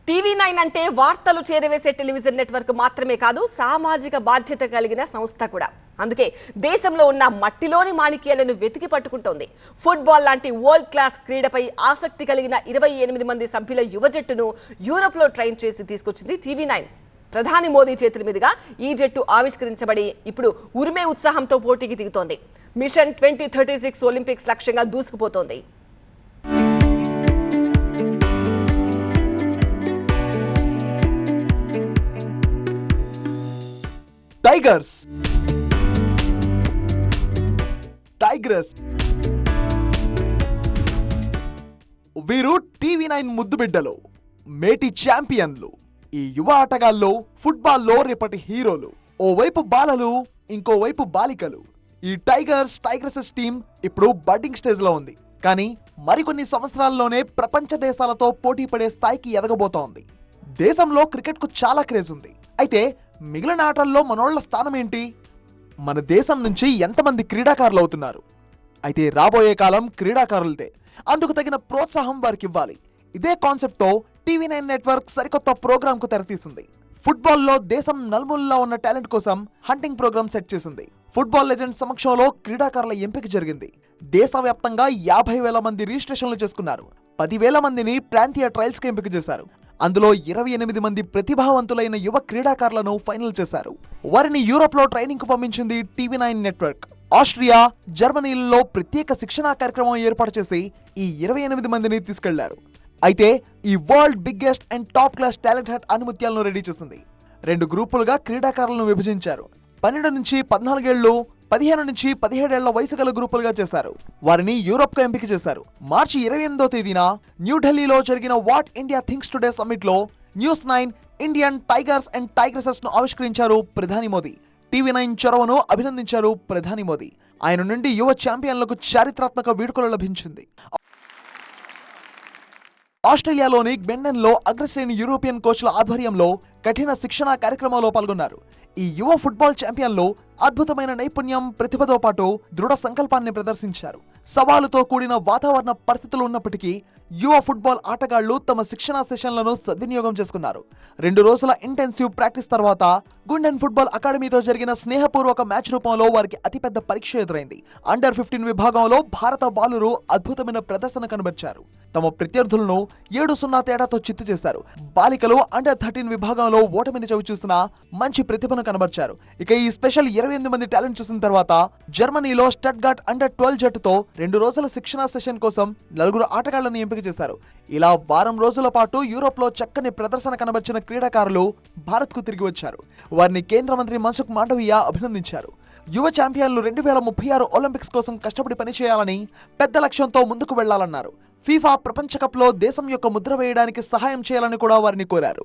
TV9 అంటే వార్తలు చేరవేసే television network మాత్రమే కాదు, సామాజిక బాధ్యత కలిగిన సంస్థ కూడా. అందుకే దేశంలో ఉన్న మట్టిలోని మాణిక్యాలను వెతికి పట్టుకుంటోంది. ఫుట్బాల్ లాంటి వరల్డ్ క్లాస్ క్రీడపై ఆసక్తి కలిగిన 28 మంది సభ్యుల యువ జట్టును యూరోప్లో ట్రైన్ చేసి తీసుకొచ్చింది TV9. ప్రధాని మోదీ చేతుల మీదుగా ఈ జట్టు ఆవిష్కరించబడి ఇప్పుడు ఉరిమే ఉత్సాహంతో పోటీకి దిగుతోంది. మిషన్ 2036 ఒలింపిక్స్ లక్ష్యంగా దూసుకుపోతోంది. టైగర్స్ వీరు TV9 ముద్దు బిడ్డలు, మేటి ఛాంపియన్లు. ఈ యువ ఆటగాళ్ళు ఫుట్బాల్లో రేపటి హీరోలు. ఓవైపు బాలలు, ఇంకోవైపు బాలికలు. ఈ టైగ్రెసెస్ టీం ఇప్పుడు బడ్డింగ్ స్టేజ్ లో ఉంది, కానీ మరికొన్ని సంవత్సరాల్లోనే ప్రపంచ దేశాలతో పోటీ పడే స్థాయికి ఎదగబోతోంది. దేశంలో క్రికెట్ కు చాలా క్రేజ్ ఉంది. అయితే మిగిలిన ఆటల్లో మనోళ్ల స్థానం ఏంటి? మన దేశం నుంచి ఎంతమంది క్రీడాకారులు అవుతున్నారు? అయితే రాబోయే కాలం క్రీడాకారులదే. అందుకు తగిన ప్రోత్సాహం వారికి ఇవ్వాలి. ఇదే కాన్సెప్ట్ తో TV9 నెట్వర్క్ సరికొత్త ప్రోగ్రామ్ కు తెరతీసింది. ఫుట్బాల్లో దేశం నలుమూలలా ఉన్న టాలెంట్ కోసం హంటింగ్ ప్రోగ్రామ్ సెట్ చేసింది. ఫుట్బాల్ లెజెండ్ సమక్షంలో క్రీడాకారుల ఎంపిక జరిగింది. దేశవ్యాప్తంగా 50,000 మంది రిజిస్ట్రేషన్లు చేసుకున్నారు. 10,000 మందిని ప్రాంతీయ ట్రయల్స్ కి ఎంపిక చేశారు. అందులో 28 మంది ప్రతిభావంతులైన యువ క్రీడాకారులను ఫైనల్ చేశారు. వారిని యూరోప్ లో ట్రైనింగ్ కు పంపించింది TV9 నెట్వర్క్. ఆస్ట్రియా, జర్మనీలలో ప్రత్యేక శిక్షణా కార్యక్రమం ఏర్పాటు చేసి ఈ 28 మందిని తీసుకెళ్లారు. అయితే ఈ world biggest and top class talent hunt ఆణిముత్యాలను రెడీ చేసింది. 2 గ్రూపులుగా క్రీడాకారులను విభజించారు. 12 నుంచి 14 ఏళ్లు, 15 నుంచి 17 ఏళ్ల వయసు గల గ్రూపులుగా చేశారు. వారిని యూరోప్ కు ఎంపిక చేశారు. మార్చి 28వ తేదీన న్యూఢిల్లీలో జరిగిన what India thinks today summit లో News9 ఇండియన్ టైగర్స్ అండ్ టైగ్రెసెస్ ను ఆవిష్కరించారు ప్రధాని మోదీ. TV9 చొరవను అభినందించారు ప్రధాని మోదీ. ఆయన నుండి యువ ఛాంపియన్లకు చారిత్రాత్మక వీడ్కోలు లభించింది. ఆస్ట్రేలియాలోని గ్బెండన్ లో అగ్రశ్రేణి యూరోపియన్ కోచ్ల ఆధ్వర్యంలో కఠిన శిక్షణ కార్యక్రమంలో పాల్గొన్నారు. ఈ యువ ఫుట్బాల్ ఛాంపియన్లు అద్భుతమైన నైపుణ్యం, ప్రతిభతో పాటు దృఢ సంకల్పాన్ని ప్రదర్శించారు. సవాలుతో కూడిన వాతావరణ పరిస్థితులు ఉన్నప్పటికీ యువ ఫుట్బాల్ ఆటగాళ్లు తమ శిక్షణా సెషన్లను సద్వినియోగం చేసుకున్నారు. 2 రోజుల ఇంటెన్సివ్ ప్రాక్టీస్ తర్వాత గుండెన్ ఫుట్బాల్ అకాడమీతో జరిగిన స్నేహపూర్వక మ్యాచ్ రూపంలో వారికి అతిపెద్ద పరీక్ష ఎదురైంది. అండర్ 15 విభాగంలో భారత బాలురు అద్భుతమైన ప్రదర్శన కనబర్చారు. తమ ప్రత్యర్థులను 7-0 తేడాతో చిత్తు చేశారు. బాలికలు అండర్ 13 విభాగంలో ఓటమిని చవిచూసిన మంచి ప్రతిభను కనబర్చారు. ఇక ఈ స్పెషల్ 28 మంది టాలెంట్ చూసిన తర్వాత జర్మనీలో స్టట్గార్ట్ అండర్ 12 జట్టుతో 2 రోజుల శిక్షణా సెషన్ కోసం 4 ఆటగాళ్లను ఎంపిక చేశారు. ఇలా వారం రోజుల పాటు యూరోప్ లో చక్కని ప్రదర్శన కనబర్చిన క్రీడాకారులు భారత్ కు తిరిగి వచ్చారు. వారిని కేంద్ర మంత్రి మన్సుఖ్ మాండవీయ అభినందించారు. యువ ఛాంపియన్లు 2036 ఒలింపిక్స్ కోసం కష్టపడి పనిచేయాలని, పెద్ద లక్ష్యంతో ముందుకు వెళ్లాలన్నారు. ఫీఫా ప్రపంచ కప్ లో దేశం యొక్క ముద్ర వేయడానికి సహాయం చేయాలని కూడా వారిని కోరారు.